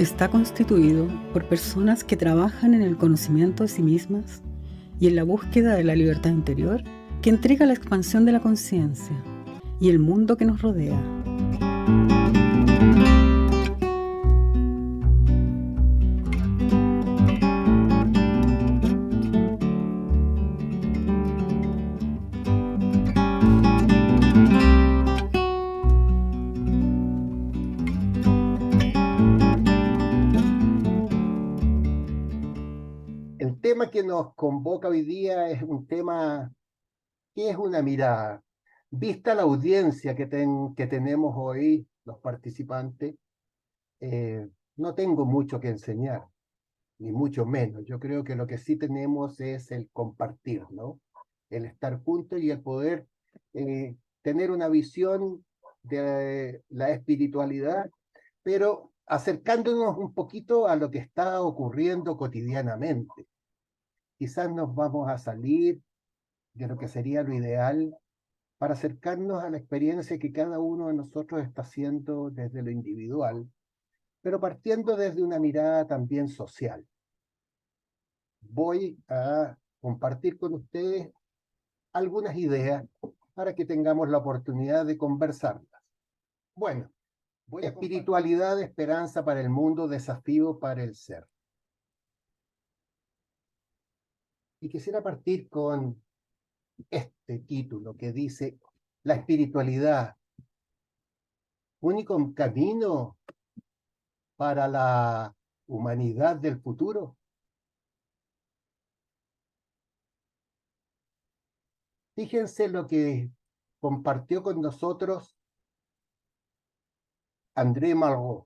está constituido por personas que trabajan en el conocimiento de sí mismas y en la búsqueda de la libertad interior que entrega la expansión de la conciencia y el mundo que nos rodea. El tema que nos convoca hoy día es un tema que es una mirada. Vista la audiencia que tenemos hoy, los participantes, no tengo mucho que enseñar, ni mucho menos. Yo creo que lo que sí tenemos es el compartir, ¿no? El estar juntos y el poder tener una visión de la espiritualidad, pero acercándonos un poquito a lo que está ocurriendo cotidianamente. Quizás nos vamos a salir de lo que sería lo ideal para acercarnos a la experiencia que cada uno de nosotros está haciendo desde lo individual, pero partiendo desde una mirada también social. Voy a compartir con ustedes algunas ideas para que tengamos la oportunidad de conversarlas. Bueno, espiritualidad, esperanza para el mundo, desafío para el ser. Y quisiera partir con este título que dice: la espiritualidad, único camino para la humanidad del futuro. Fíjense lo que compartió con nosotros André Malraux.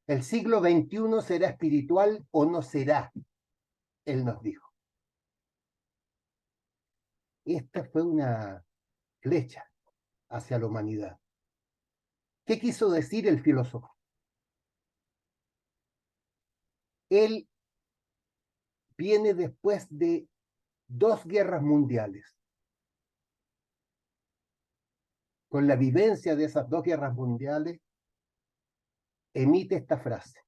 El siglo XXI será espiritual o no será, él nos dijo. Esta fue una flecha hacia la humanidad. ¿Qué quiso decir el filósofo? Él viene después de 2 guerras mundiales. Con la vivencia de esas 2 guerras mundiales, emite esta frase: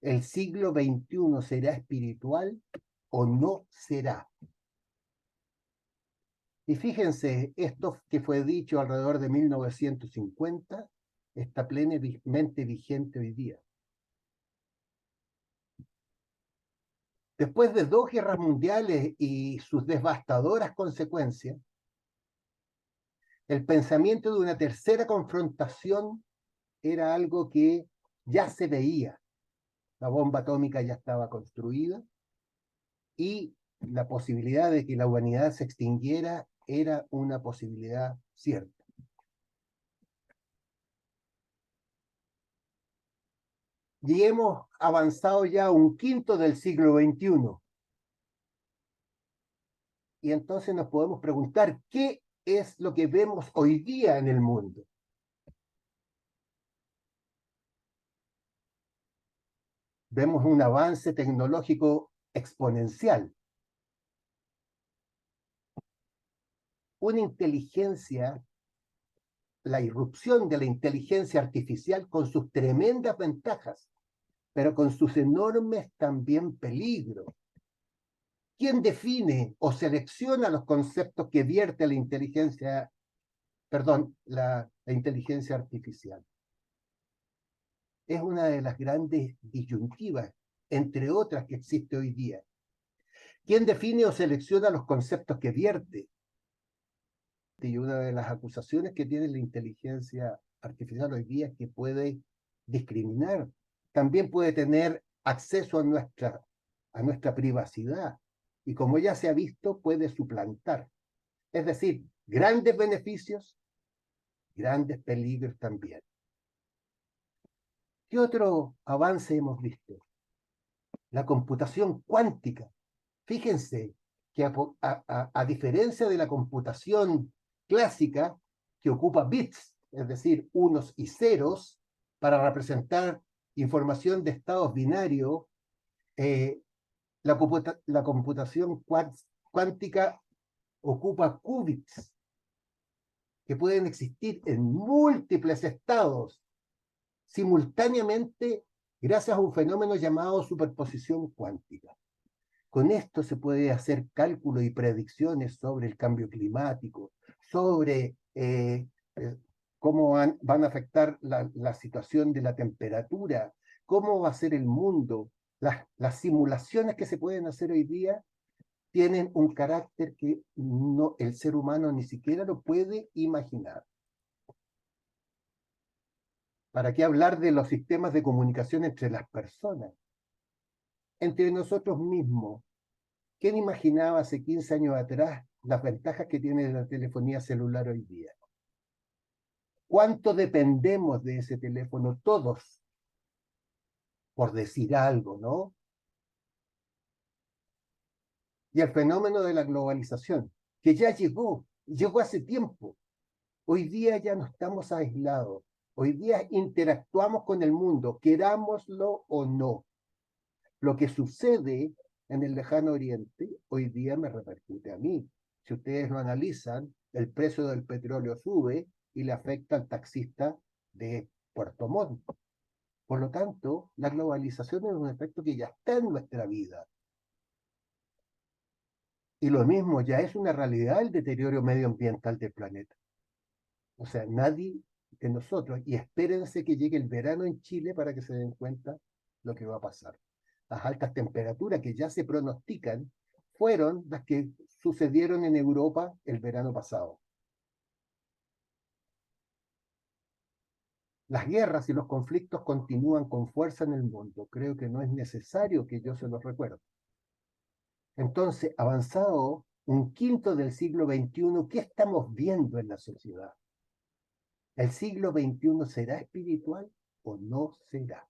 el siglo XXI será espiritual o no será. Y fíjense, esto que fue dicho alrededor de 1950 está plenamente vigente hoy día. Después de 2 guerras mundiales y sus devastadoras consecuencias, el pensamiento de una tercera confrontación era algo que ya se veía. La bomba atómica ya estaba construida y la posibilidad de que la humanidad se extinguiera era una posibilidad cierta. Y hemos avanzado ya un quinto del siglo XXI. Y entonces nos podemos preguntar, ¿qué es lo que vemos hoy día en el mundo? Vemos un avance tecnológico exponencial. Una inteligencia, la irrupción de la inteligencia artificial con sus tremendas ventajas, pero con sus enormes también peligros. ¿Quién define o selecciona los conceptos que vierte la inteligencia, la inteligencia artificial? Es una de las grandes disyuntivas, entre otras, que existe hoy día. ¿Quién define o selecciona los conceptos que vierte? Y una de las acusaciones que tiene la inteligencia artificial hoy día es que puede discriminar, también puede tener acceso a nuestra privacidad, y como ya se ha visto, puede suplantar. Es decir, grandes beneficios, grandes peligros también. ¿Qué otro avance hemos visto? La computación cuántica. Fíjense que a diferencia de la computación clásica, que ocupa bits, es decir, unos y ceros, para representar información de estados binarios, la computación cuántica ocupa qubits, que pueden existir en múltiples estados, simultáneamente gracias a un fenómeno llamado superposición cuántica. Con esto se puede hacer cálculos y predicciones sobre el cambio climático, sobre cómo van a afectar la situación de la temperatura, cómo va a ser el mundo. Las simulaciones que se pueden hacer hoy día tienen un carácter que no, el ser humano ni siquiera lo puede imaginar. ¿Para qué hablar de los sistemas de comunicación entre las personas? Entre nosotros mismos. ¿Quién imaginaba hace 15 años atrás las ventajas que tiene la telefonía celular hoy día? ¿Cuánto dependemos de ese teléfono todos? Por decir algo, ¿no? Y el fenómeno de la globalización, que ya llegó hace tiempo. Hoy día ya no estamos aislados. Hoy día interactuamos con el mundo, querámoslo o no. Lo que sucede en el lejano oriente, hoy día me repercute a mí. Si ustedes lo analizan, el precio del petróleo sube y le afecta al taxista de Puerto Montt. Por lo tanto, la globalización es un efecto que ya está en nuestra vida. Y lo mismo, ya es una realidad el deterioro medioambiental del planeta. O sea, nadie de nosotros, y espérense que llegue el verano en Chile para que se den cuenta lo que va a pasar. Las altas temperaturas que ya se pronostican fueron las que sucedieron en Europa el verano pasado. Las guerras y los conflictos continúan con fuerza en el mundo. Creo que no es necesario que yo se los recuerde. Entonces, avanzado un quinto del siglo XXI, ¿qué estamos viendo en la sociedad? ¿El siglo XXI será espiritual o no será?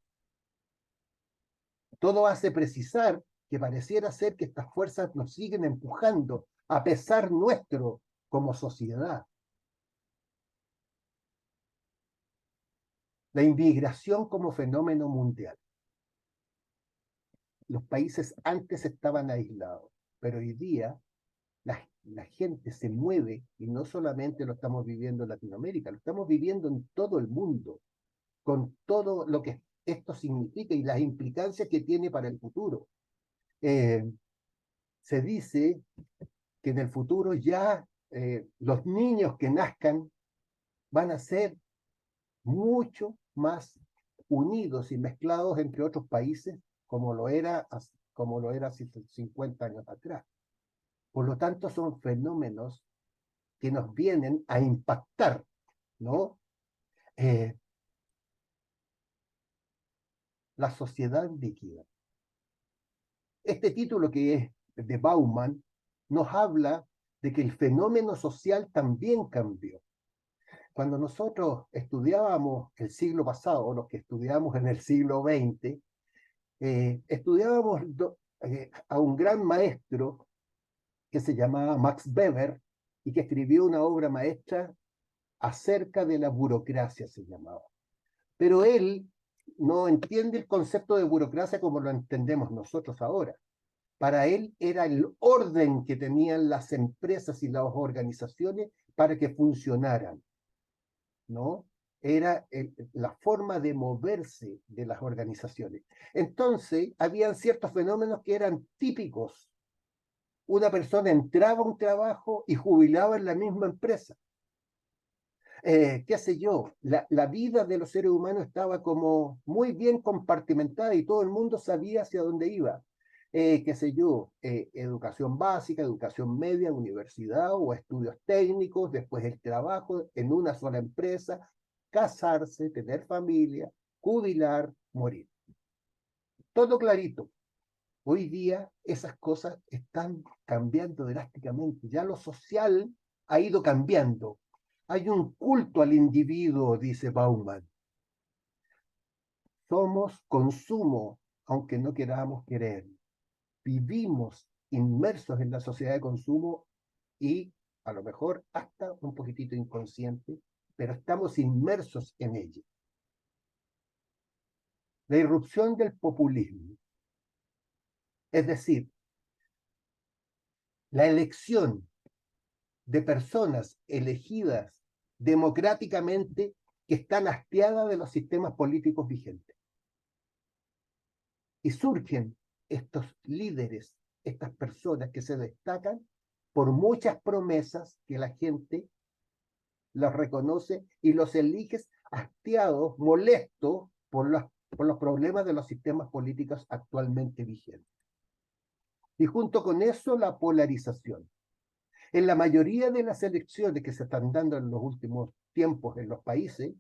Todo hace precisar que pareciera ser que estas fuerzas nos siguen empujando a pesar nuestro como sociedad. La inmigración como fenómeno mundial. Los países antes estaban aislados, pero hoy día la gente se mueve y no solamente lo estamos viviendo en Latinoamérica, lo estamos viviendo en todo el mundo, con todo lo que esto significa y las implicancias que tiene para el futuro. Se dice que en el futuro ya los niños que nazcan van a ser mucho más unidos y mezclados entre otros países como lo era hace 50 años atrás. Por lo tanto, son fenómenos que nos vienen a impactar, ¿no? La sociedad líquida. Este título que es de Bauman nos habla de que el fenómeno social también cambió. Cuando nosotros estudiábamos el siglo pasado, los que estudiamos en el siglo XX, estudiábamos a un gran maestro que se llamaba Max Weber y que escribió una obra maestra acerca de la burocracia, se llamaba. Pero él no entiende el concepto de burocracia como lo entendemos nosotros ahora. Para él era el orden que tenían las empresas y las organizaciones para que funcionaran, ¿no? Era la forma de moverse de las organizaciones. Entonces, habían ciertos fenómenos que eran típicos. Una persona entraba a un trabajo y jubilaba en la misma empresa. Qué sé yo, la vida de los seres humanos estaba como muy bien compartimentada y todo el mundo sabía hacia dónde iba. Qué sé yo, educación básica, educación media, universidad o estudios técnicos, después el trabajo en una sola empresa, casarse, tener familia, jubilar, morir. Todo clarito. Hoy día esas cosas están cambiando drásticamente. Ya lo social ha ido cambiando. Hay un culto al individuo, dice Bauman. Somos consumo, aunque no queramos querer. Vivimos inmersos en la sociedad de consumo y a lo mejor hasta un poquitito inconsciente, pero estamos inmersos en ella. La irrupción del populismo, es decir, la elección de personas elegidas democráticamente que están hastiadas de los sistemas políticos vigentes. Y surgen estos líderes, estas personas que se destacan por muchas promesas que la gente los reconoce y los elige hastiados, molestos por los problemas de los sistemas políticos actualmente vigentes. Y junto con eso, la polarización. En la mayoría de las elecciones que se están dando en los últimos tiempos en los países,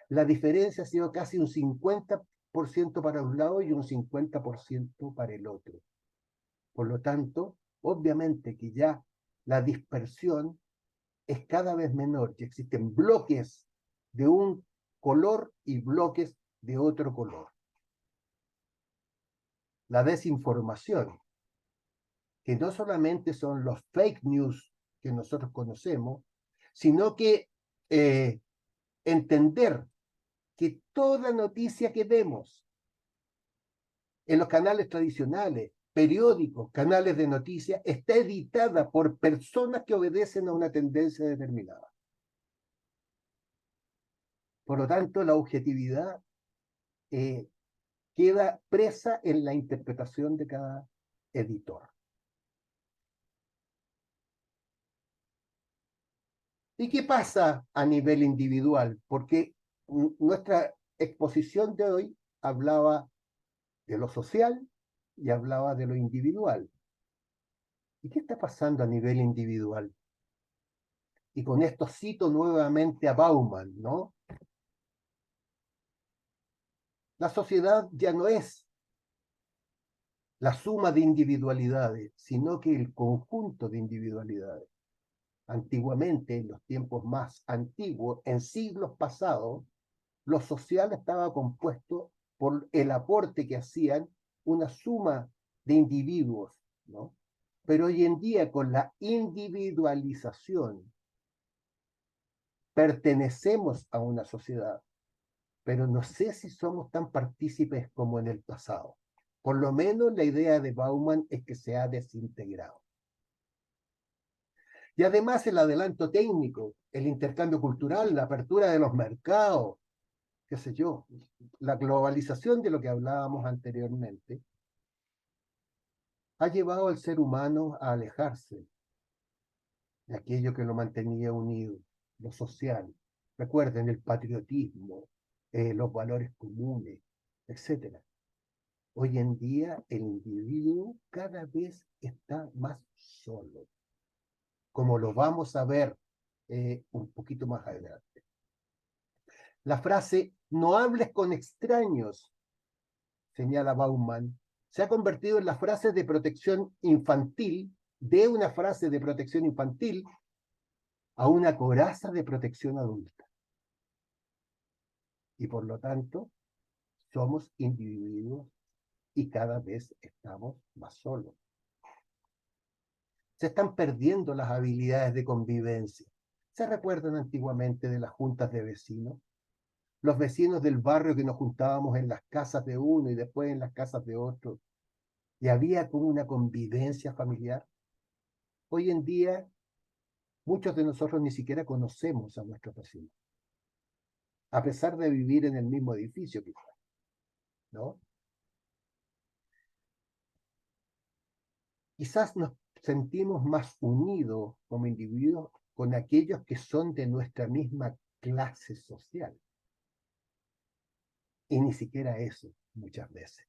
la diferencia ha sido casi un 50% para un lado y un 50% para el otro. Por lo tanto, obviamente que ya la dispersión es cada vez menor, que existen bloques de un color y bloques de otro color. La desinformación, que no solamente son los fake news que nosotros conocemos, sino que entender que toda noticia que vemos en los canales tradicionales, periódicos, canales de noticias, está editada por personas que obedecen a una tendencia determinada. Por lo tanto, la objetividad queda presa en la interpretación de cada editor. ¿Y qué pasa a nivel individual? Porque nuestra exposición de hoy hablaba de lo social y hablaba de lo individual. ¿Y qué está pasando a nivel individual? Y con esto cito nuevamente a Bauman, ¿no? La sociedad ya no es la suma de individualidades, sino que el conjunto de individualidades. Antiguamente, en los tiempos más antiguos, en siglos pasados, lo social estaba compuesto por el aporte que hacían una suma de individuos, ¿no? Pero hoy en día, con la individualización, pertenecemos a una sociedad, pero no sé si somos tan partícipes como en el pasado. Por lo menos la idea de Bauman es que se ha desintegrado. Y además el adelanto técnico, el intercambio cultural, la apertura de los mercados, qué sé yo, la globalización de lo que hablábamos anteriormente, ha llevado al ser humano a alejarse de aquello que lo mantenía unido, lo social. Recuerden el patriotismo, los valores comunes, etc. Hoy en día el individuo cada vez está más solo, como lo vamos a ver un poquito más adelante. La frase "no hables con extraños", señala Bauman, se ha convertido en la frase de protección infantil, de una frase de protección infantil a una coraza de protección adulta. Y por lo tanto, somos individuos y cada vez estamos más solos. Se están perdiendo las habilidades de convivencia. ¿Se recuerdan antiguamente de las juntas de vecinos? Los vecinos del barrio que nos juntábamos en las casas de uno y después en las casas de otro. Y había como una convivencia familiar. Hoy en día, muchos de nosotros ni siquiera conocemos a nuestros vecinos, a pesar de vivir en el mismo edificio, quizás, ¿no? Quizás nos sentimos más unidos como individuos con aquellos que son de nuestra misma clase social. Y ni siquiera eso muchas veces.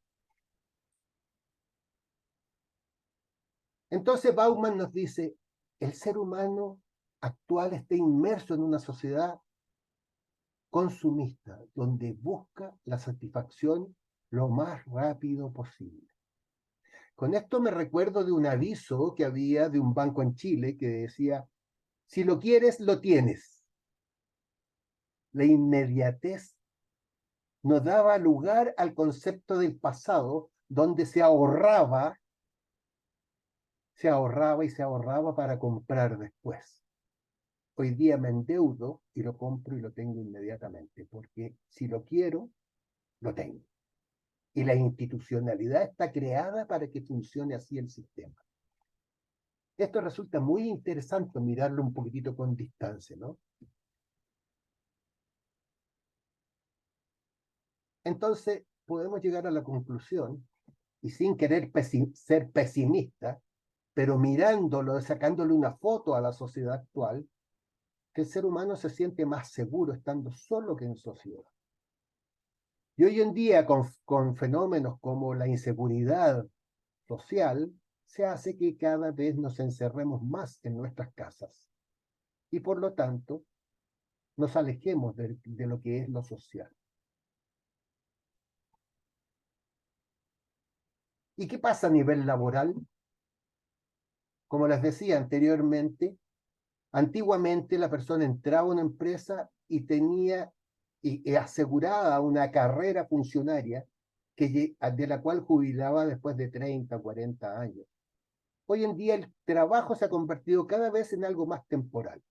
Entonces Bauman nos dice, el ser humano actual está inmerso en una sociedad consumista, donde busca la satisfacción lo más rápido posible. Con esto me recuerdo de un aviso que había de un banco en Chile que decía, si lo quieres, lo tienes. La inmediatez no daba lugar al concepto del pasado, donde se ahorraba y se ahorraba para comprar después. Hoy día me endeudo y lo compro y lo tengo inmediatamente, porque si lo quiero, lo tengo. Y la institucionalidad está creada para que funcione así el sistema. Esto resulta muy interesante mirarlo un poquitito con distancia, ¿no? Entonces, podemos llegar a la conclusión, y sin querer ser pesimista, pero mirándolo, sacándole una foto a la sociedad actual, que el ser humano se siente más seguro estando solo que en sociedad. Y hoy en día, con fenómenos como la inseguridad social, se hace que cada vez nos encerremos más en nuestras casas y por lo tanto nos alejemos de lo que es lo social. ¿Y qué pasa a nivel laboral? Como les decía anteriormente, antiguamente la persona entraba a una empresa y tenía asegurada una carrera funcionaria de la cual jubilaba después de 30, 40 años. Hoy en día el trabajo se ha convertido cada vez en algo más temporal.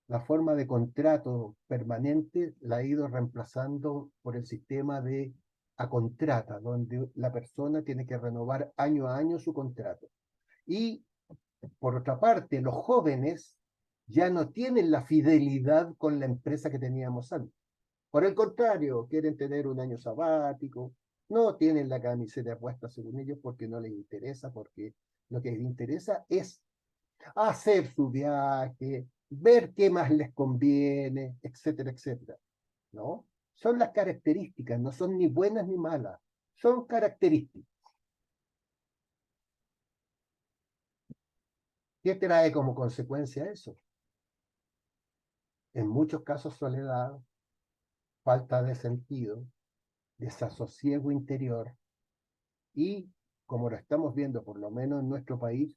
La forma de contrato permanente la ha ido reemplazando por el sistema de a contrata, donde la persona tiene que renovar año a año su contrato. Y por otra parte, los jóvenes ya no tienen la fidelidad con la empresa que teníamos antes. Por el contrario, quieren tener un año sabático, no tienen la camiseta puesta según ellos porque no les interesa, porque lo que les interesa es hacer su viaje, ver qué más les conviene, etcétera, etcétera, ¿no? Son las características, no son ni buenas ni malas, son características. ¿Qué trae como consecuencia eso? En muchos casos soledad, falta de sentido, desasosiego interior y, como lo estamos viendo por lo menos en nuestro país,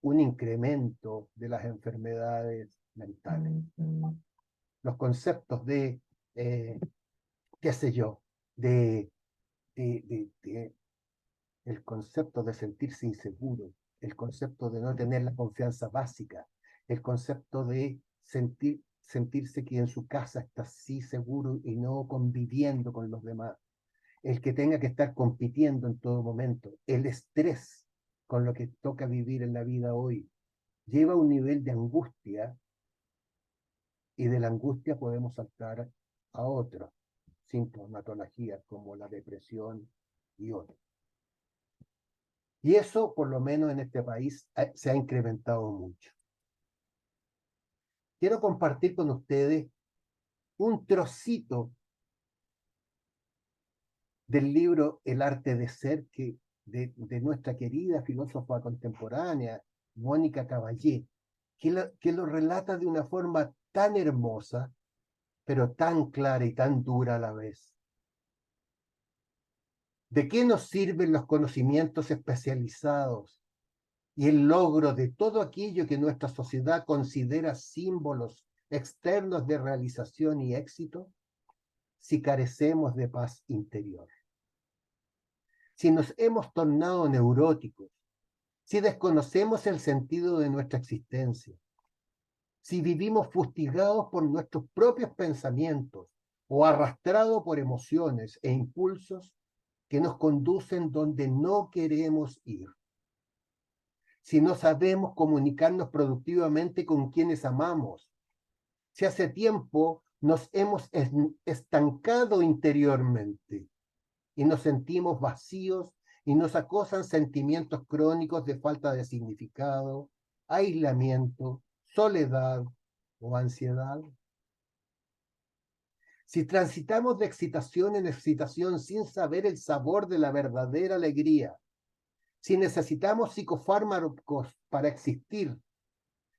un incremento de las enfermedades mentales. Los conceptos de, qué sé yo, de el concepto de sentirse inseguro, el concepto de no tener la confianza básica, el concepto de sentirse que en su casa está así seguro y no conviviendo con los demás, el que tenga que estar compitiendo en todo momento, el estrés con lo que toca vivir en la vida hoy, lleva a un nivel de angustia y de la angustia podemos saltar a otras sintomatologías como la depresión y otras. Y eso, por lo menos en este país, se ha incrementado mucho. Quiero compartir con ustedes un trocito del libro El arte de ser de nuestra querida filósofa contemporánea, Mónica Caballé, que lo relata de una forma tan hermosa, pero tan clara y tan dura a la vez. ¿De qué nos sirven los conocimientos especializados y el logro de todo aquello que nuestra sociedad considera símbolos externos de realización y éxito si carecemos de paz interior? Si nos hemos tornado neuróticos, si desconocemos el sentido de nuestra existencia, si vivimos fustigados por nuestros propios pensamientos o arrastrados por emociones e impulsos que nos conducen donde no queremos ir, si no sabemos comunicarnos productivamente con quienes amamos, si hace tiempo nos hemos estancado interiormente y nos sentimos vacíos y nos acosan sentimientos crónicos de falta de significado, aislamiento, soledad o ansiedad. Si transitamos de excitación en excitación sin saber el sabor de la verdadera alegría, si necesitamos psicofármacos para existir,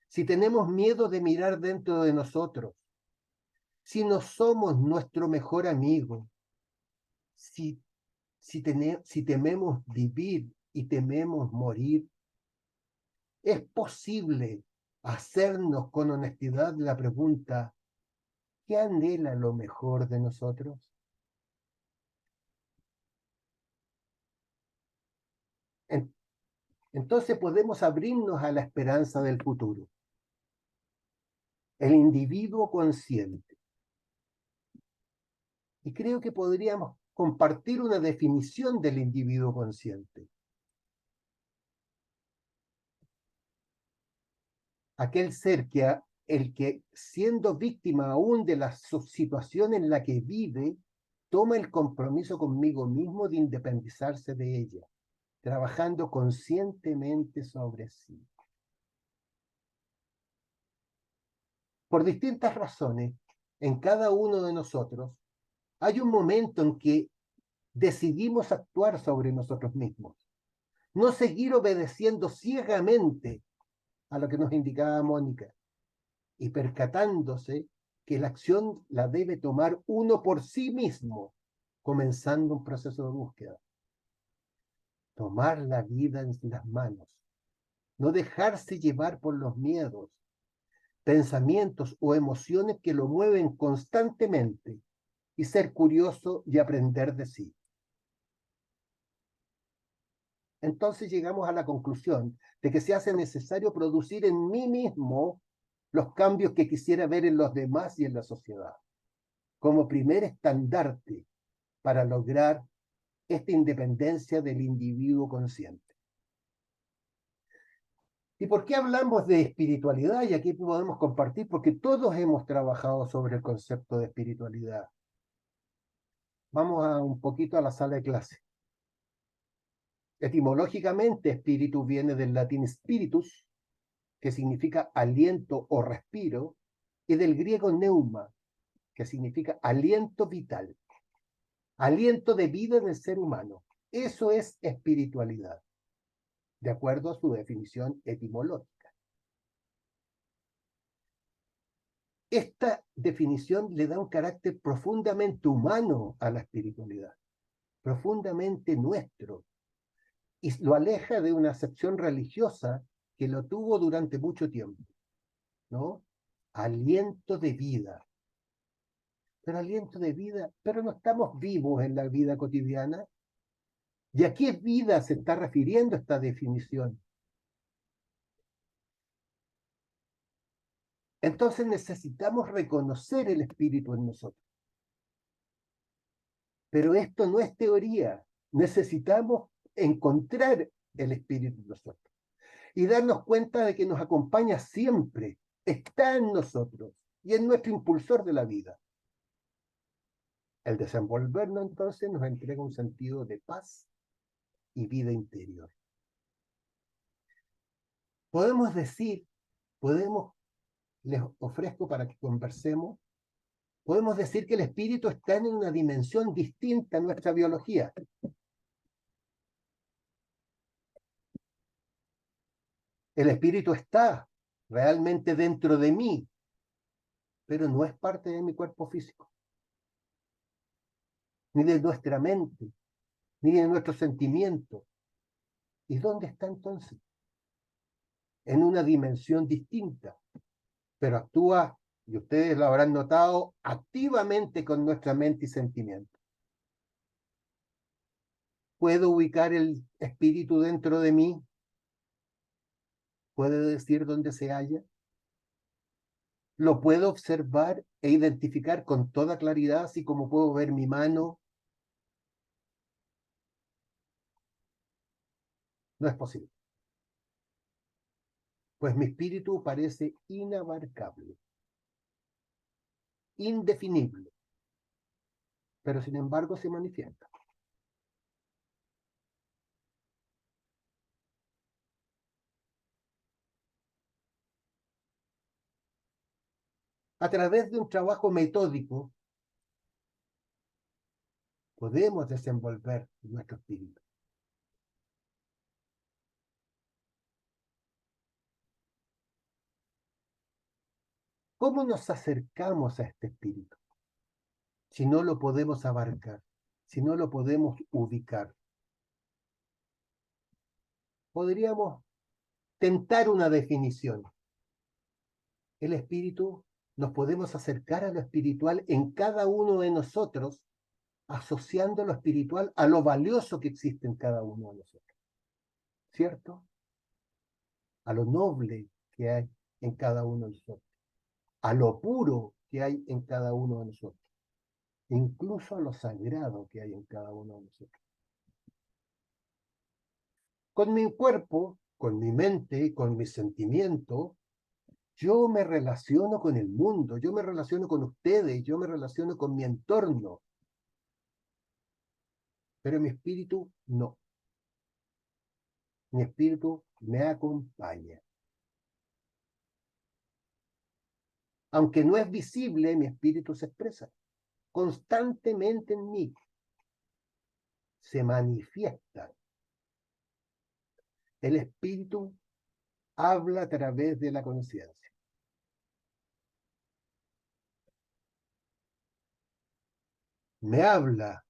si tenemos miedo de mirar dentro de nosotros, si no somos nuestro mejor amigo, si tememos vivir y tememos morir, es posible hacernos con honestidad la pregunta: ¿qué anhela lo mejor de nosotros? Entonces podemos abrirnos a la esperanza del futuro. El individuo consciente. Y creo que podríamos compartir una definición del individuo consciente. Aquel ser que el que, siendo víctima aún de la situación en la que vive, toma el compromiso conmigo mismo de independizarse de ella, trabajando conscientemente sobre sí. Por distintas razones, en cada uno de nosotros hay un momento en que decidimos actuar sobre nosotros mismos, no seguir obedeciendo ciegamente a lo que nos indicaba Mónica, y percatándose que la acción la debe tomar uno por sí mismo, comenzando un proceso de búsqueda. Tomar la vida en las manos, no dejarse llevar por los miedos, pensamientos o emociones que lo mueven constantemente, y ser curioso y aprender de sí. Entonces llegamos a la conclusión de que se hace necesario producir en mí mismo los cambios que quisiera ver en los demás y en la sociedad, como primer estandarte para lograr esta independencia del individuo consciente. ¿Y por qué hablamos de espiritualidad? Y aquí podemos compartir, porque todos hemos trabajado sobre el concepto de espiritualidad. Vamos a un poquito a la sala de clase. Etimológicamente, espíritu viene del latín spiritus, que significa aliento o respiro, y del griego neuma, que significa aliento vital, aliento de vida del ser humano. Eso es espiritualidad, de acuerdo a su definición etimológica. Esta definición le da un carácter profundamente humano a la espiritualidad, profundamente nuestro, y lo aleja de una acepción religiosa que lo tuvo durante mucho tiempo, ¿no? Aliento de vida. Pero aliento de vida, pero no estamos vivos en la vida cotidiana. ¿Y a qué vida se está refiriendo esta definición? Entonces necesitamos reconocer el espíritu en nosotros. Pero esto no es teoría. Necesitamos encontrar el espíritu en nosotros y darnos cuenta de que nos acompaña siempre, está en nosotros y es nuestro impulsor de la vida. El desenvolvernos entonces nos entrega un sentido de paz y vida interior. Podemos decir, les ofrezco para que conversemos, podemos decir que el espíritu está en una dimensión distinta a nuestra biología. El espíritu está realmente dentro de mí, pero no es parte de mi cuerpo físico, ni de nuestra mente, ni de nuestros sentimientos. ¿Y dónde está entonces? En una dimensión distinta, pero actúa, y ustedes lo habrán notado, activamente con nuestra mente y sentimientos. ¿Puedo ubicar el espíritu dentro de mí? ¿Puedo decir dónde se halla? ¿Lo puedo observar e identificar con toda claridad, así como puedo ver mi mano? No es posible, pues mi espíritu parece inabarcable, indefinible, pero sin embargo se manifiesta. A través de un trabajo metódico, podemos desenvolver nuestro espíritu. ¿Cómo nos acercamos a este espíritu? Si no lo podemos abarcar, si no lo podemos ubicar. Podríamos tentar una definición. El espíritu, nos podemos acercar a lo espiritual en cada uno de nosotros, asociando lo espiritual a lo valioso que existe en cada uno de nosotros. ¿Cierto? A lo noble que hay en cada uno de nosotros, a lo puro que hay en cada uno de nosotros, incluso a lo sagrado que hay en cada uno de nosotros. Con mi cuerpo, con mi mente, con mis sentimientos, Yo me relaciono con el mundo, yo me relaciono con ustedes, yo me relaciono con mi entorno, pero mi espíritu no. Mi espíritu me acompaña. Aunque no es visible, mi espíritu se expresa constantemente en mí, se manifiesta. El espíritu habla a través de la conciencia. Me habla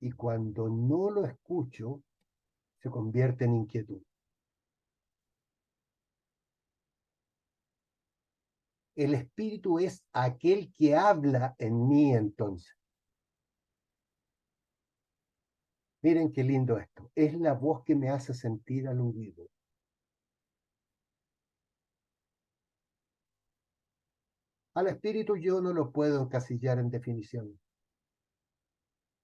y cuando no lo escucho, se convierte en inquietud. El espíritu es aquel que habla en mí entonces. Miren qué lindo esto. Es la voz que me hace sentir aludido. Al espíritu yo no lo puedo encasillar en definición.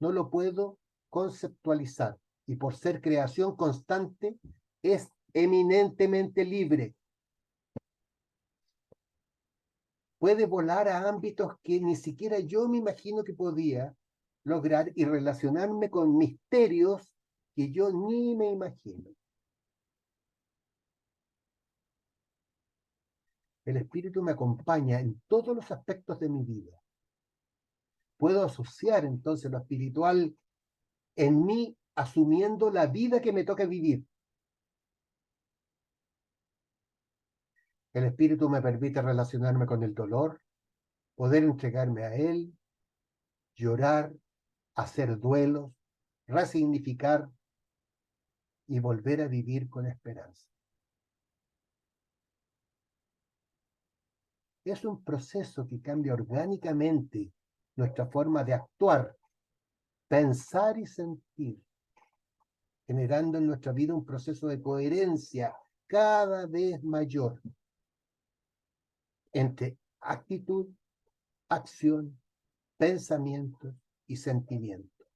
No lo puedo conceptualizar. Y por ser creación constante, es eminentemente libre. Puede volar a ámbitos que ni siquiera yo me imagino que podía lograr y relacionarme con misterios que yo ni me imagino. El espíritu me acompaña en todos los aspectos de mi vida. Puedo asociar entonces lo espiritual en mí asumiendo la vida que me toca vivir. El espíritu me permite relacionarme con el dolor, poder entregarme a él, llorar, hacer duelos, resignificar y volver a vivir con esperanza. Es un proceso que cambia orgánicamente nuestra forma de actuar, pensar y sentir, generando en nuestra vida un proceso de coherencia cada vez mayor entre actitud, acción, pensamientos y sentimientos.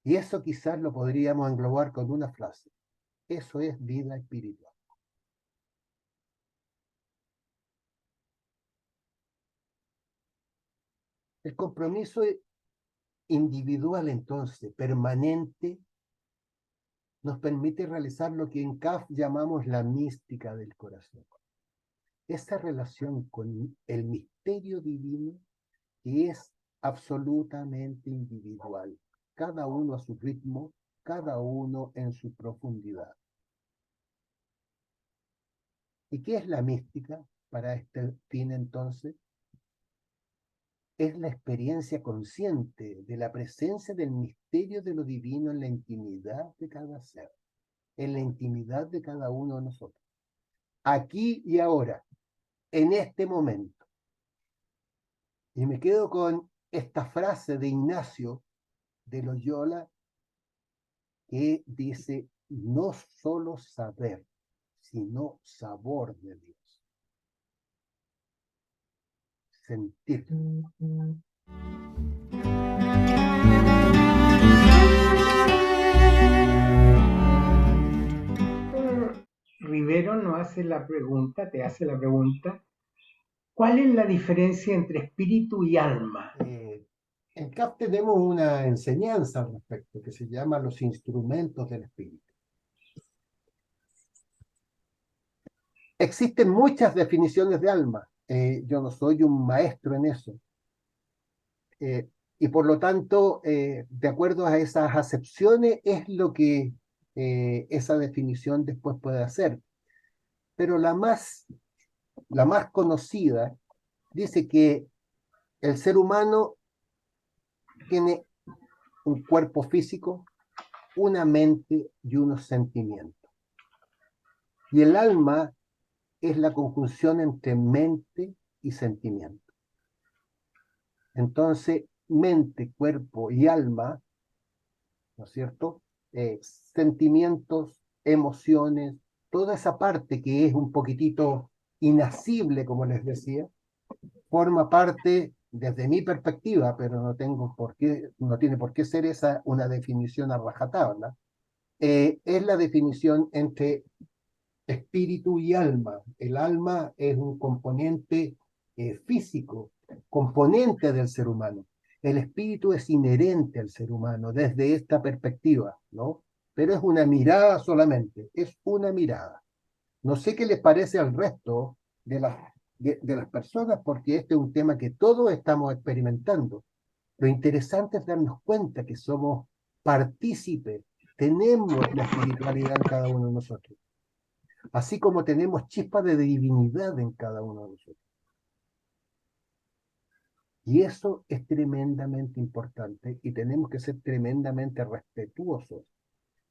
Y eso quizás lo podríamos englobar con una frase. Eso es vida espiritual. El compromiso individual, entonces, permanente, nos permite realizar lo que en CAF llamamos la mística del corazón. Esa relación con el misterio divino que es absolutamente individual, cada uno a su ritmo, cada uno en su profundidad. ¿Y qué es la mística para este fin entonces? Es la experiencia consciente de la presencia del misterio de lo divino en la intimidad de cada ser, en la intimidad de cada uno de nosotros. Aquí y ahora, en este momento. Y me quedo con esta frase de Ignacio de Loyola que dice, no solo saber, sino sabor de Dios. Sentir. Rivero nos hace la pregunta, te hace la pregunta, ¿cuál es la diferencia entre espíritu y alma? En CAP tenemos una enseñanza al respecto que se llama los instrumentos del espíritu. Existen muchas definiciones de alma. Yo no soy un maestro en eso. Y por lo tanto, de acuerdo a esas acepciones, es lo que esa definición después puede hacer. Pero la más conocida dice que el ser humano tiene un cuerpo físico, una mente y unos sentimientos. Y el alma es la conjunción entre mente y sentimiento. Entonces, mente, cuerpo y alma, ¿no es cierto? Sentimientos, emociones, toda esa parte que es un poquitito inasible, como les decía, forma parte, desde mi perspectiva, pero no tiene por qué ser esa una definición a rajatabla, es la definición entre espíritu y alma. El alma es un componente físico, componente del ser humano. El espíritu es inherente al ser humano desde esta perspectiva, ¿no? Pero es una mirada solamente, es una mirada. No sé qué les parece al resto de las personas, porque este es un tema que todos estamos experimentando. Lo interesante es darnos cuenta que somos partícipes, tenemos la espiritualidad en cada uno de nosotros, así como tenemos chispas de divinidad en cada uno de nosotros. Y eso es tremendamente importante y tenemos que ser tremendamente respetuosos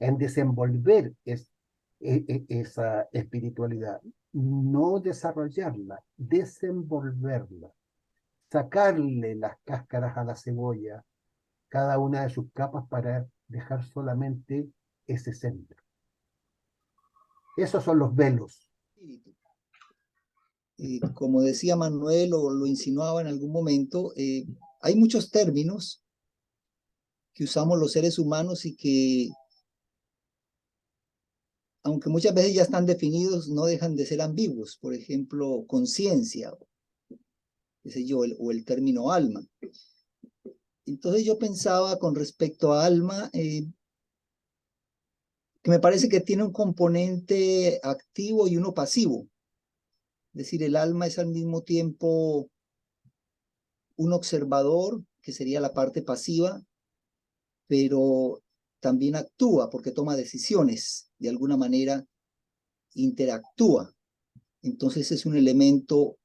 en desenvolver esa espiritualidad, no desarrollarla, desenvolverla, sacarle las cáscaras a la cebolla, cada una de sus capas para dejar solamente ese centro. Esos son los velos. Como decía Manuel o lo insinuaba en algún momento, hay muchos términos que usamos los seres humanos y que, aunque muchas veces ya están definidos, no dejan de ser ambiguos. Por ejemplo, conciencia, qué sé yo, o el término alma. Entonces yo pensaba con respecto a alma, que me parece que tiene un componente activo y uno pasivo. Es decir, el alma es al mismo tiempo un observador, que sería la parte pasiva, pero también actúa porque toma decisiones, de alguna manera interactúa. Entonces es un elemento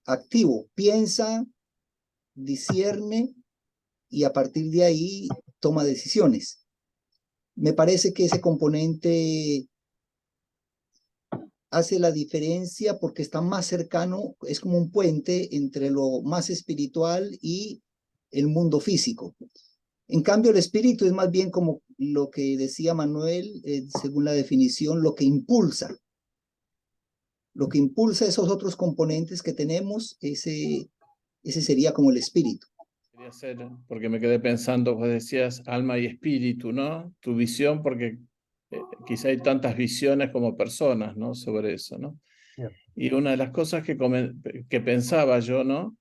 activo, piensa, discierne y a partir de ahí toma decisiones. Me parece que ese componente hace la diferencia porque está más cercano, es como un puente entre lo más espiritual y el mundo físico. En cambio, el espíritu es más bien como lo que decía Manuel, según la definición, lo que impulsa. Lo que impulsa esos otros componentes que tenemos, ese sería como el espíritu. Quería hacer, porque me quedé pensando, vos decías alma y espíritu, ¿no? Tu visión, porque quizá hay tantas visiones como personas, ¿no? Sobre eso, ¿no? Yeah. Y una de las cosas que pensaba yo, ¿no?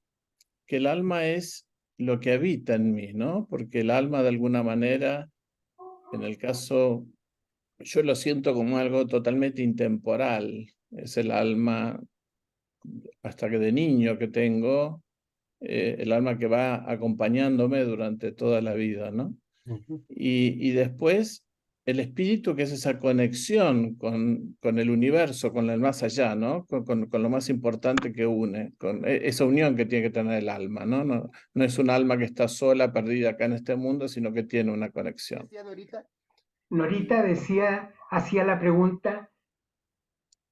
Que el alma es lo que habita en mí, ¿no? Porque el alma de alguna manera, en el caso, yo lo siento como algo totalmente intemporal. Es el alma, hasta que de niño que tengo, el alma que va acompañándome durante toda la vida, ¿no? Uh-huh. Y después el espíritu, que es esa conexión con el universo, con el más allá, ¿no? Con lo más importante que une, con esa unión que tiene que tener el alma, ¿no? No es un alma que está sola, perdida acá en este mundo, sino que tiene una conexión. Norita decía, hacía la pregunta,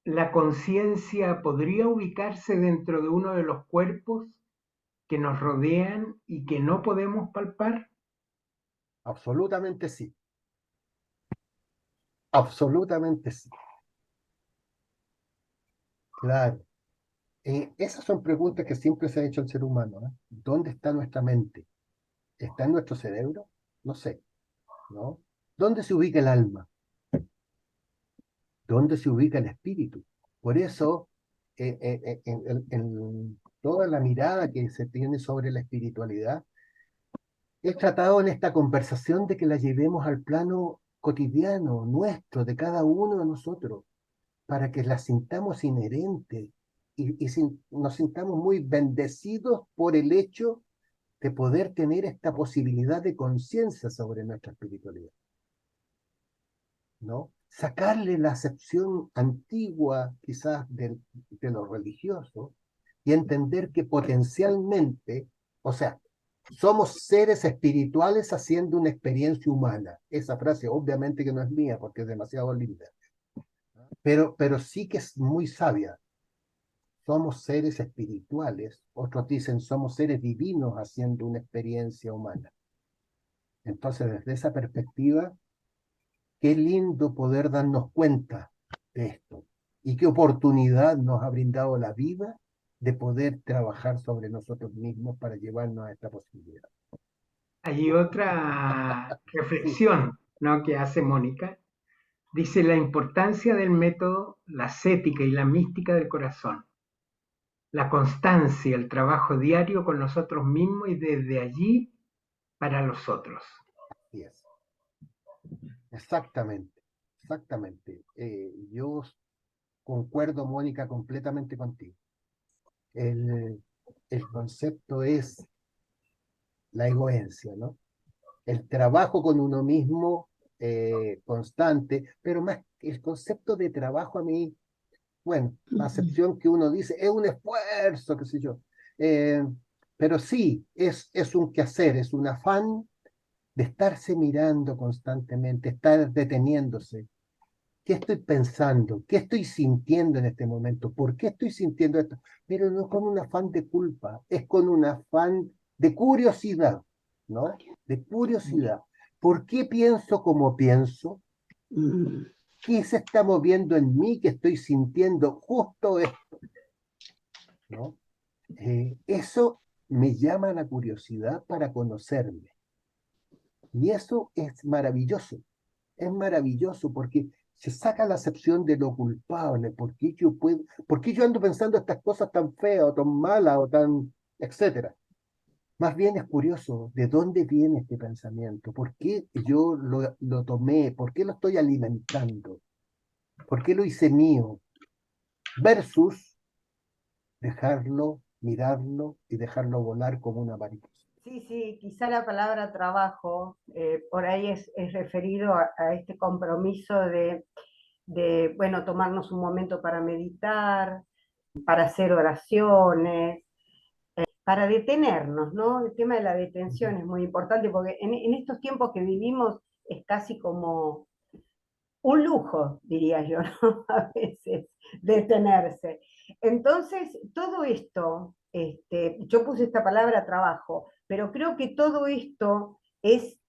¿la conciencia podría ubicarse dentro de uno de los cuerpos que nos rodean y que no podemos palpar? Absolutamente sí. Absolutamente sí. Claro. Esas son preguntas que siempre se ha hecho el ser humano, ¿eh? ¿Dónde está nuestra mente? ¿Está en nuestro cerebro? No sé, ¿no? ¿Dónde se ubica el alma? ¿Dónde se ubica el espíritu? Por eso, en toda la mirada que se tiene sobre la espiritualidad, he tratado en esta conversación de que la llevemos al plano cotidiano, nuestro, de cada uno de nosotros, para que la sintamos inherente y nos sintamos muy bendecidos por el hecho de poder tener esta posibilidad de conciencia sobre nuestra espiritualidad, ¿no? Sacarle la acepción antigua, quizás, de lo religioso y entender que potencialmente, o sea, somos seres espirituales haciendo una experiencia humana. Esa frase obviamente que no es mía porque es demasiado linda, pero sí que es muy sabia. Somos seres espirituales, otros dicen somos seres divinos haciendo una experiencia humana. Entonces, desde esa perspectiva, qué lindo poder darnos cuenta de esto y qué oportunidad nos ha brindado la vida de poder trabajar sobre nosotros mismos para llevarnos a esta posibilidad. Hay otra Sí. reflexión, ¿no?, que hace Mónica. Dice la importancia del método, la ascética y la mística del corazón. La constancia, el trabajo diario con nosotros mismos y desde allí para los otros. Así es. Exactamente, exactamente. Yo concuerdo, Mónica, completamente contigo. El concepto es la egoencia, ¿no? El trabajo con uno mismo constante, pero más el concepto de trabajo a mí, bueno, la acepción que uno dice, es un esfuerzo, qué sé yo. Eh, pero sí, es un quehacer, es un afán de estarse mirando constantemente, estar deteniéndose. ¿Qué estoy pensando? ¿Qué estoy sintiendo en este momento? ¿Por qué estoy sintiendo esto? Pero no con un afán de culpa, es con un afán de curiosidad, ¿no? De curiosidad. ¿Por qué pienso como pienso? ¿Qué se está moviendo en mí que estoy sintiendo justo esto? ¿No? Eso me llama a la curiosidad para conocerme. Y eso es maravilloso porque se saca la acepción de lo culpable. ¿Por qué yo ando pensando estas cosas tan feas o tan malas o tan, etcétera? Más bien es curioso de dónde viene este pensamiento, por qué yo lo tomé, por qué lo estoy alimentando, por qué lo hice mío, versus dejarlo, mirarlo y dejarlo volar como una mariposa. Sí, sí, quizá la palabra trabajo por ahí es referido a este compromiso bueno, tomarnos un momento para meditar, para hacer oraciones, para detenernos, ¿no? El tema de la detención es muy importante porque en estos tiempos que vivimos es casi como un lujo, diría yo, ¿no? A veces, detenerse. Entonces, todo esto, yo puse esta palabra trabajo, pero creo que todo esto es,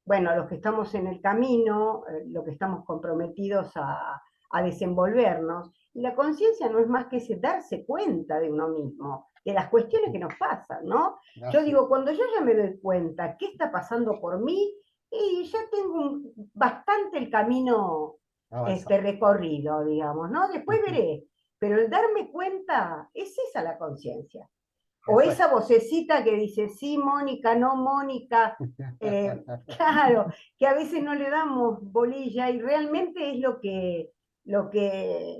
bueno, los que estamos en el camino, los que estamos comprometidos a desenvolvernos, y la conciencia no es más que ese darse cuenta de uno mismo, de las cuestiones que nos pasan, ¿no? Yo digo, cuando yo ya me doy cuenta qué está pasando por mí, y ya tengo bastante el camino recorrido, digamos, ¿no? Después veré, pero el darme cuenta es esa la conciencia. O esa vocecita que dice, sí, Mónica, no, Mónica, claro, que a veces no le damos bolilla y realmente es lo que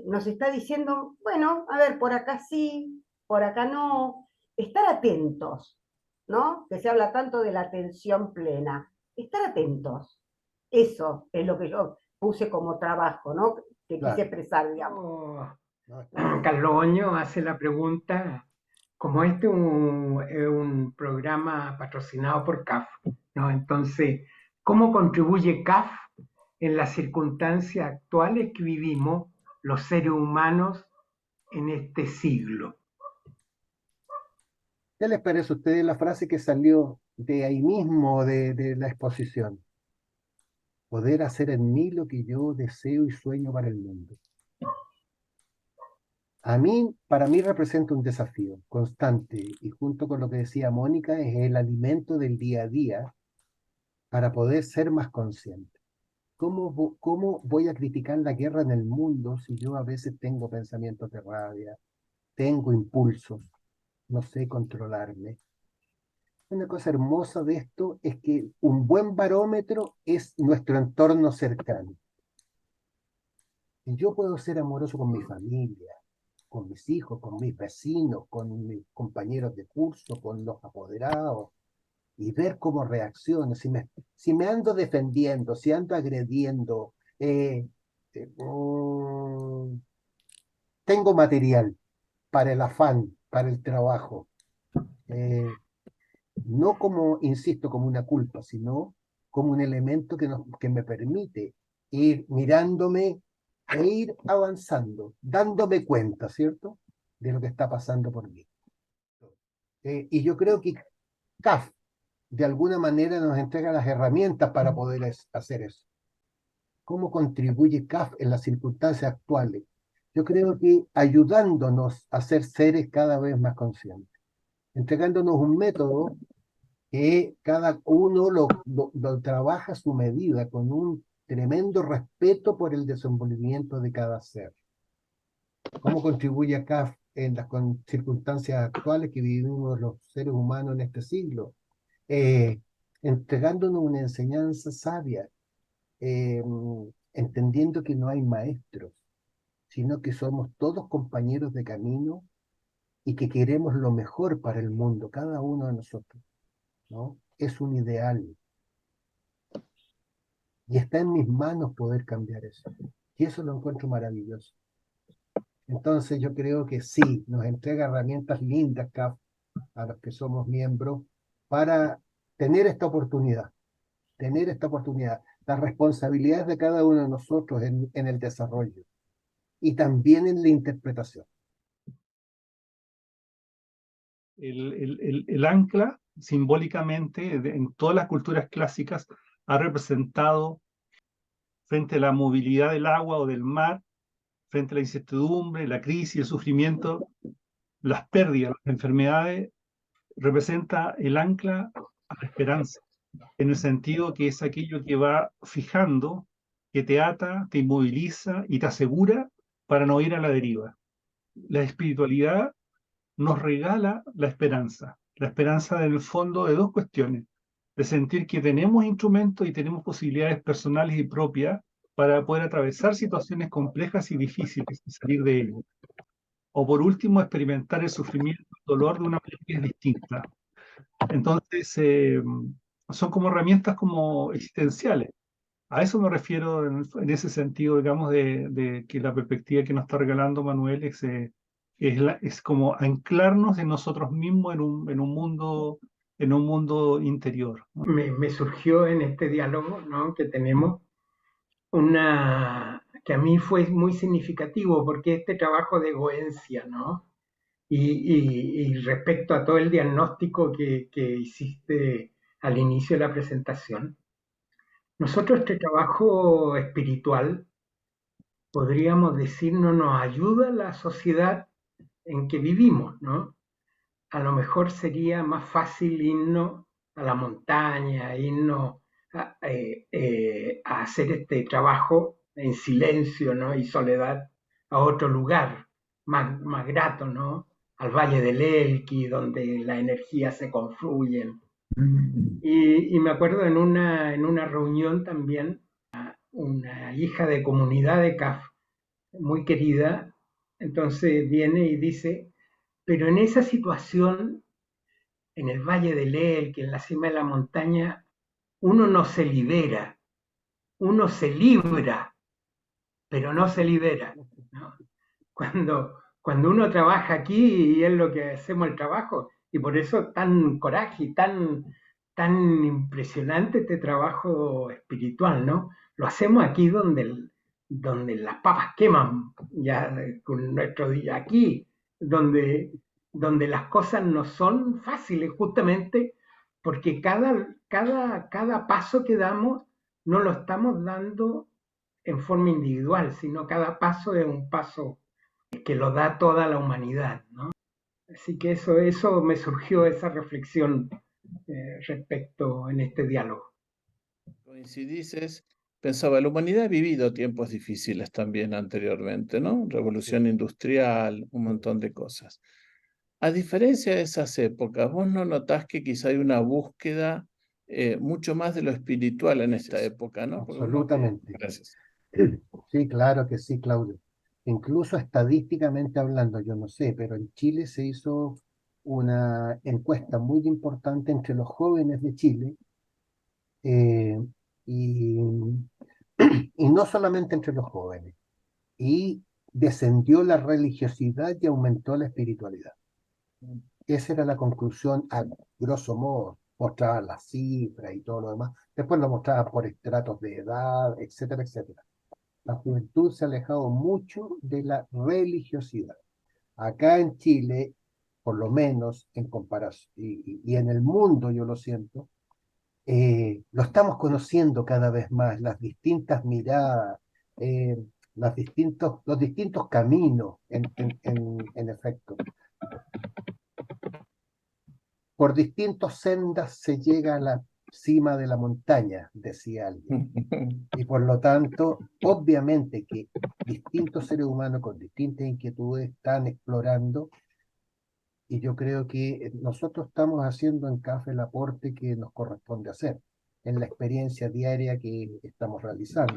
nos está diciendo, bueno, a ver, por acá sí, por acá no, estar atentos, ¿no? Que se habla tanto de la atención plena, estar atentos. Eso es lo que yo puse como trabajo, ¿no? Que quise expresar, digamos. Oh, Carloño hace la pregunta, como este es un programa patrocinado por CAF, ¿no? Entonces, ¿cómo contribuye CAF en las circunstancias actuales que vivimos los seres humanos en este siglo? ¿Qué les parece a ustedes la frase que salió de ahí mismo de la exposición? Poder hacer en mí lo que yo deseo y sueño para el mundo. Para mí representa un desafío constante y junto con lo que decía Mónica es el alimento del día a día para poder ser más consciente. ¿Cómo voy a criticar la guerra en el mundo si yo a veces tengo pensamientos de rabia, tengo impulsos, no sé controlarme? Una cosa hermosa de esto es que un buen barómetro es nuestro entorno cercano. Y yo puedo ser amoroso con mi familia, con mis hijos, con mis vecinos, con mis compañeros de curso, con los apoderados, y ver cómo reacciono, si me ando defendiendo, si ando agrediendo, tengo material para el afán, para el trabajo. No como, insisto, como una culpa, sino como un elemento que me permite ir mirándome e ir avanzando, dándome cuenta, ¿cierto?, de lo que está pasando por mí. Y yo creo que CAF, de alguna manera, nos entrega las herramientas para poder hacer eso. ¿Cómo contribuye CAF en las circunstancias actuales? Yo creo que ayudándonos a ser seres cada vez más conscientes, entregándonos un método que cada uno lo trabaja a su medida, con un tremendo respeto por el desenvolvimiento de cada ser. ¿Cómo contribuye acá en las circunstancias actuales que vivimos los seres humanos en este siglo? Entregándonos una enseñanza sabia, entendiendo que no hay maestros, sino que somos todos compañeros de camino y que queremos lo mejor para el mundo, cada uno de nosotros, ¿no? Es un ideal. Y está en mis manos poder cambiar eso. Y eso lo encuentro maravilloso. Entonces yo creo que sí, nos entrega herramientas lindas, CAF, a los que somos miembros, para tener esta oportunidad, las responsabilidades de cada uno de nosotros en el desarrollo y también en la interpretación. El ancla, simbólicamente, en todas las culturas clásicas, ha representado frente a la movilidad del agua o del mar, frente a la incertidumbre, la crisis, el sufrimiento, las pérdidas, las enfermedades, representa el ancla a la esperanza, en el sentido que es aquello que va fijando, que te ata, te inmoviliza y te asegura para no ir a la deriva. La espiritualidad nos regala la esperanza en el fondo de dos cuestiones, de sentir que tenemos instrumentos y tenemos posibilidades personales y propias para poder atravesar situaciones complejas y difíciles y salir de ellas. O por último, experimentar el sufrimiento, el dolor de una manera que es distinta. Entonces, son como herramientas como existenciales. A eso me refiero en ese sentido, digamos, de que la perspectiva que nos está regalando Manuel es como anclarnos en nosotros mismos en un mundo interior, ¿no? Me surgió en este diálogo, ¿no?, que tenemos que a mí fue muy significativo, porque este trabajo de Goencia, ¿no? Y respecto a todo el diagnóstico que hiciste al inicio de la presentación, nosotros este trabajo espiritual, podríamos decir, no nos ayuda a la sociedad en que vivimos, ¿no? A lo mejor sería más fácil irnos a la montaña, irnos a hacer este trabajo en silencio, ¿no?, y soledad, a otro lugar más grato, ¿no?, al Valle del Elqui, donde las energías se confluyen. Y me acuerdo en una reunión también, una hija de comunidad de CAF, muy querida, entonces viene y dice, pero en esa situación, en el Valle del Elqui, en la cima de la montaña, uno no se libera, uno se libra, pero no se libera, ¿no? Cuando uno trabaja aquí, y es lo que hacemos el trabajo, y por eso tan coraje y tan impresionante este trabajo espiritual, ¿no? Lo hacemos aquí donde las papas queman, ya con nuestro día aquí, donde las cosas no son fáciles, justamente porque cada paso que damos no lo estamos dando en forma individual, sino cada paso es un paso que lo da toda la humanidad, ¿no? Así que eso me surgió esa reflexión respecto en este diálogo. Coincidís, pensaba, la humanidad ha vivido tiempos difíciles también anteriormente, ¿no? Revolución industrial, un montón de cosas. A diferencia de esas épocas, ¿vos no notás que quizá hay una búsqueda mucho más de lo espiritual en esta época, ¿no? Absolutamente. Gracias. Sí, claro que sí, Claudio. Incluso estadísticamente hablando, yo no sé, pero en Chile se hizo una encuesta muy importante entre los jóvenes de Chile, eh, y, y no solamente entre los jóvenes, y descendió la religiosidad y aumentó la espiritualidad. Esa era la conclusión, a grosso modo. Mostraba las cifras y todo lo demás. Después lo mostraba por estratos de edad, etcétera, etcétera. La juventud se ha alejado mucho de la religiosidad. Acá en Chile, por lo menos en comparación, y en el mundo yo lo siento, lo estamos conociendo cada vez más, las distintas miradas, los distintos caminos, en efecto. Por distintas sendas se llega cima de la montaña, decía alguien. Y por lo tanto, obviamente que distintos seres humanos con distintas inquietudes están explorando, y yo creo que nosotros estamos haciendo en CAF el aporte que nos corresponde hacer en la experiencia diaria que estamos realizando.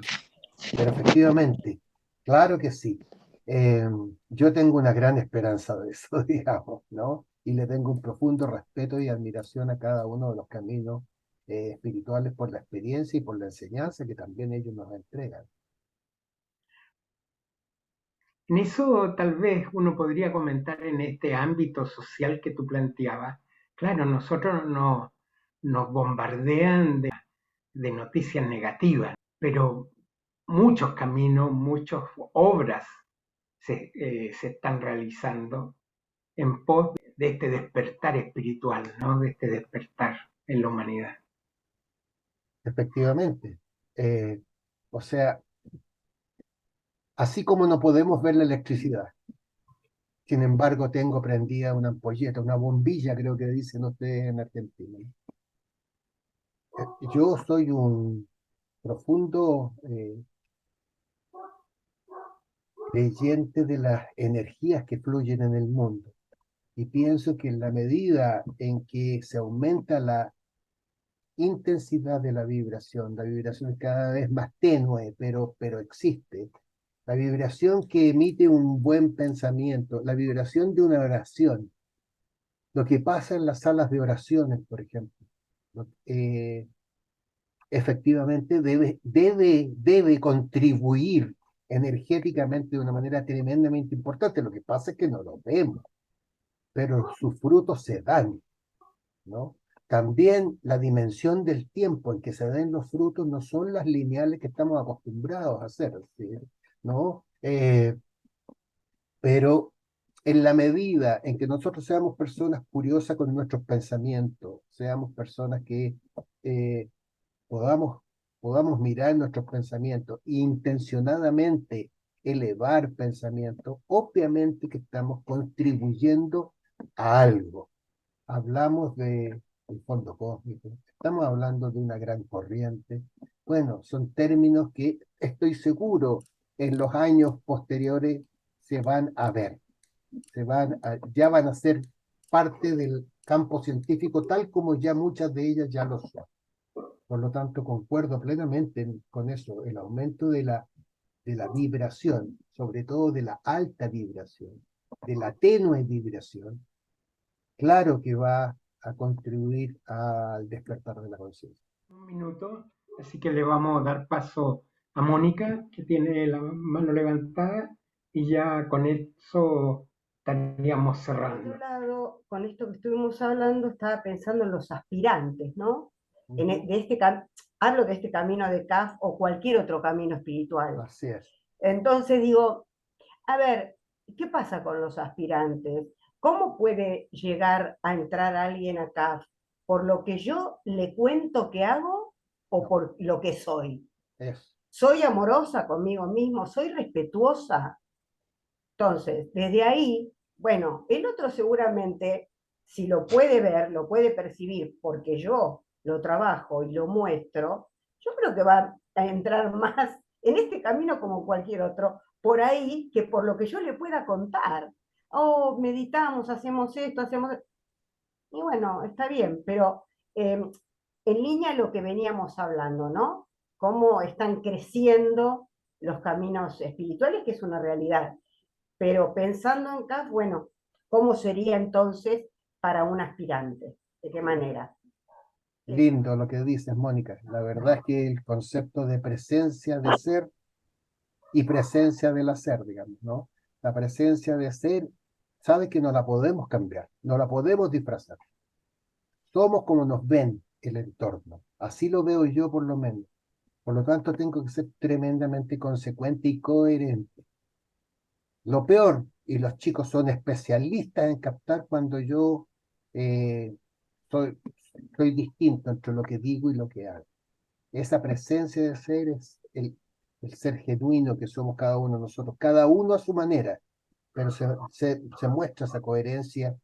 Pero efectivamente, claro que sí. Yo tengo una gran esperanza de eso, digamos, ¿no? Y le tengo un profundo respeto y admiración a cada uno de los caminos espirituales por la experiencia y por la enseñanza que también ellos nos entregan. En eso tal vez uno podría comentar en este ámbito social que tú planteabas. Claro, nosotros nos bombardean de noticias negativas, pero muchos caminos, muchas obras se están realizando en pos de este despertar espiritual, ¿no? De este despertar en la humanidad. Efectivamente. O sea, así como no podemos ver la electricidad, sin embargo tengo prendida una ampolleta, una bombilla, creo que dicen ustedes en Argentina. Yo soy un profundo creyente de las energías que fluyen en el mundo. Y pienso que en la medida en que se aumenta la intensidad de la vibración es cada vez más tenue, pero existe. La vibración que emite un buen pensamiento, la vibración de una oración, lo que pasa en las salas de oraciones, por ejemplo, efectivamente debe contribuir energéticamente de una manera tremendamente importante. Lo que pasa es que no lo vemos, pero sus frutos se dan, ¿no? También la dimensión del tiempo en que se den los frutos no son las lineales que estamos acostumbrados a hacer, ¿sí? ¿No? Pero en la medida en que nosotros seamos personas curiosas con nuestros pensamientos, seamos personas que eh, podamos, podamos mirar nuestros pensamientos e intencionadamente elevar pensamientos, obviamente que estamos contribuyendo a algo. Hablamos del fondo cósmico, estamos hablando de una gran corriente. Bueno, son términos que estoy seguro en los años posteriores se van a ver, ya van a ser parte del campo científico, tal como ya muchas de ellas ya lo son. Por lo tanto, concuerdo plenamente con eso, el aumento de la vibración, sobre todo de la alta vibración, de la tenue vibración, claro que va a contribuir al despertar de la conciencia. Un minuto, así que le vamos a dar paso a Mónica, que tiene la mano levantada, y ya con eso estaríamos Por cerrando. otro lado, con esto que estuvimos hablando, estaba pensando en los aspirantes, ¿no? Hablo de este camino de CAF o cualquier otro camino espiritual. Así es. Entonces digo, a ver, ¿qué pasa con los aspirantes? ¿Cómo puede llegar a entrar alguien a CAF? ¿Por lo que yo le cuento que hago o por lo que soy? Es. ¿Soy amorosa conmigo mismo? ¿Soy respetuosa? Entonces, desde ahí, bueno, el otro seguramente, si lo puede ver, lo puede percibir, porque yo lo trabajo y lo muestro, yo creo que va a entrar más en este camino como cualquier otro, por ahí, que por lo que yo le pueda contar. Oh, meditamos, hacemos esto, hacemos... Y bueno, está bien, pero en línea a lo que veníamos hablando, ¿no? Cómo están creciendo los caminos espirituales, que es una realidad. Pero pensando en CAF, bueno, ¿cómo sería entonces para un aspirante? ¿De qué manera? Lindo lo que dices, Mónica. La verdad es que el concepto de presencia de ser y presencia del hacer, digamos, ¿no? La presencia de ser, sabe que no la podemos cambiar, no la podemos disfrazar. Somos como nos ven el entorno. Así lo veo yo por lo menos. Por lo tanto, tengo que ser tremendamente consecuente y coherente. Lo peor, y los chicos son especialistas en captar cuando yo eh, soy, soy distinto entre lo que digo y lo que hago. Esa presencia de ser es el ser genuino que somos cada uno de nosotros, cada uno a su manera, pero se muestra esa coherencia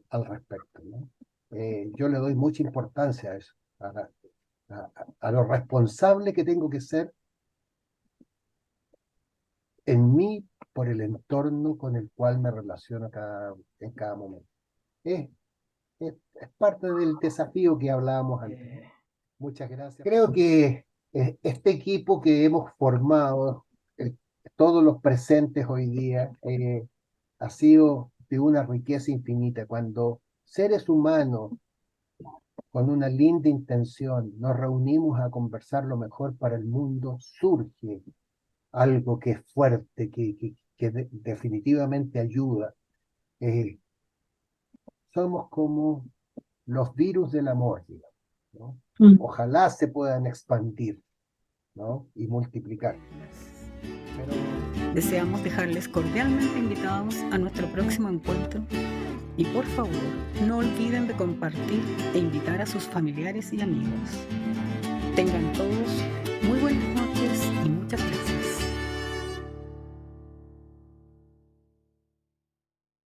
al respecto, ¿no? Yo le doy mucha importancia a eso. a lo responsable que tengo que ser en mí por el entorno con el cual me relaciono en cada momento. Es parte del desafío que hablábamos antes. Muchas gracias. Creo que este equipo que hemos formado, todos los presentes hoy día, ha sido de una riqueza infinita. Cuando seres humanos con una linda intención nos reunimos a conversar lo mejor para el mundo, surge algo que es fuerte, que definitivamente ayuda. Somos como los virus del amor, digamos, ¿no? Ojalá se puedan expandir, ¿no? Y multiplicar. Deseamos dejarles cordialmente invitados a nuestro próximo encuentro y por favor no olviden de compartir e invitar a sus familiares y amigos. Tengan todos